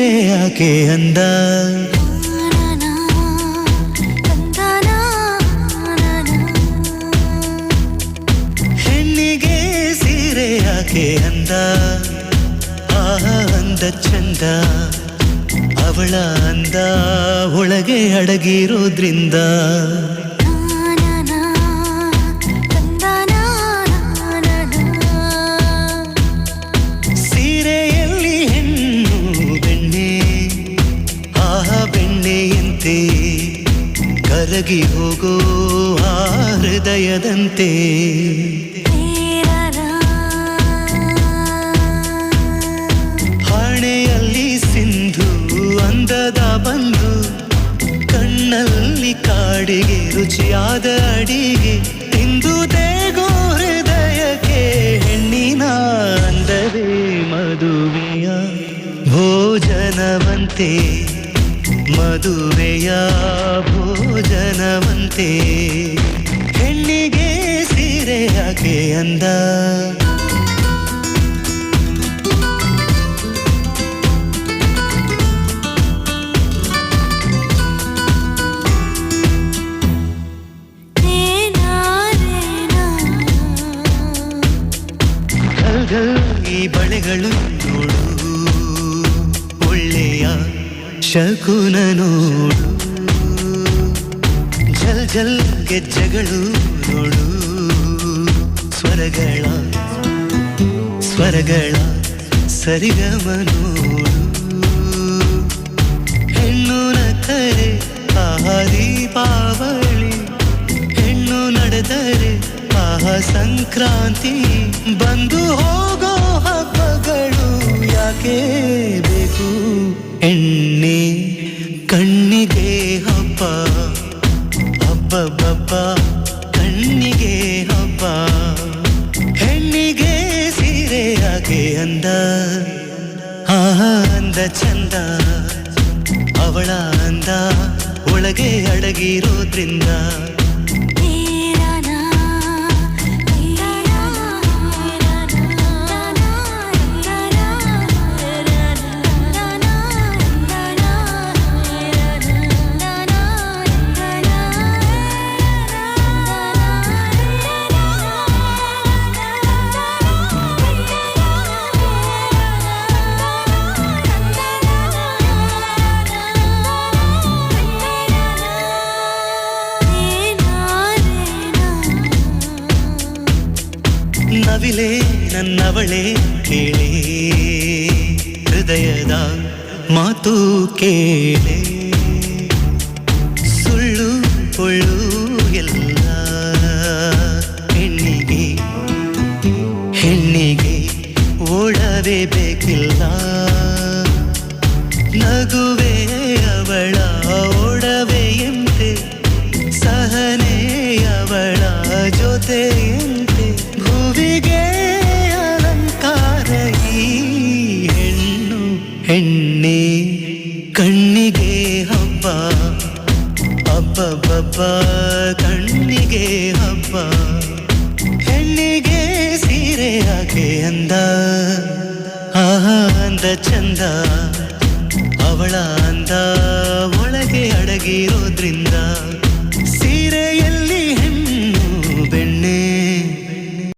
ಯಾಕೆ ಅಂದ ಹೆಣ್ಣಿಗೆ ಸೀರೆ ಯಾಕೆ ಅಂದ ಅಂದ ಚಂದ ಅವಳ ಅಂದ ಒಳಗೆ ಅಡಗಿರೋದ್ರಿಂದ ಸೀರೆಯಲ್ಲಿ ಹೆಣ್ಣು ಬೆಣ್ಣೆ ಬೆಣ್ಣೆಯಂತೆ ಕರಗಿ ಹೋಗೋ ಆ ಹೃದಯದಂತೆ ಅಂದದ ಬಂದು ಕಣ್ಣಲ್ಲಿ ಕಾಡಿಗೆ ರುಚಿಯಾದ ಅಡಿಗೆ ತಿಂದು ದೇಗೋ ಹೃದಯಕ್ಕೆ ಹೆಣ್ಣಿನ ಅಂದವೇ ಮದುವೆಯ ಭೋಜನವಂತೆ ಮದುವೆಯ ಭೋಜನವಂತೆ ಹೆಣ್ಣಿಗೆ ಸೀರೆ ಯಾಕೆ ಅಂದ ಈ ಬಳೆಗಳು ನೋಡು ಒಳ್ಳೆಯ ಶಕುನ ನೋಡು ಜಲ್ ಜಲ್ ಗೆಜ್ಜೆಗಳು ನೋಡು ಸ್ವರಗಳ ಸರಿಗಮ ನೋಡು ಹೆಣ್ಣು ನಕ್ಕರೆ ದೀಪಾವಳಿ ಹೆಣ್ಣು ನಡೆದರೆ ಸಂಕ್ರಾಂತಿ ಬಂದು ಹೋಗೋ ಹಬ್ಬಗಳು ಯಾಕೆ ಬೇಕು ಹೆಣ್ಣೆ ಕಣ್ಣಿಗೆ ಹಬ್ಬ ಹಬ್ಬ ಕಣ್ಣಿಗೆ ಹಬ್ಬ ಹೆಣ್ಣಿಗೆ ಸೀರೆ ಯಾಕೆ ಅಂದ ಅಂದ ಚಂದ ಅವಳ ಅಂದ ಒಳಗೆ ಅಡಗಿರೋದ್ರಿಂದ ನವಿಲೆ ನನ್ನವಳೆ ಕೇಳೆ ಹೃದಯದ ಮಾತು ಕೇಳೆ ಸುಳ್ಳು ಪೊಳ್ಳು ಎಲ್ಲ ಹೆಣ್ಣಿಗೆ ಓಡವೇ ಬೇಕಿಲ್ಲ ನಗುವೆ ಅವಳ ಓಡವೆಯಂತೆ ಸಹನೆ ಅವಳ ಜೊತೆಯಂತೆ ಭುವಿಗೆ ಅಲಂಕಾರ ಈ ಹೆಣ್ಣೆ ಕಣ್ಣಿಗೆ ಹಬ್ಬ ಕಣ್ಣಿಗೆ ಹಬ್ಬ ಹೆಣ್ಣಿಗೆ ಸೀರೆ ಯಾಕೆ ಅಂದ ಅಂದ ಚಂದ ಅವಳ ಅಂದ ಒಳಗೆ ಅಡಗಿರೋದ್ರಿಂದ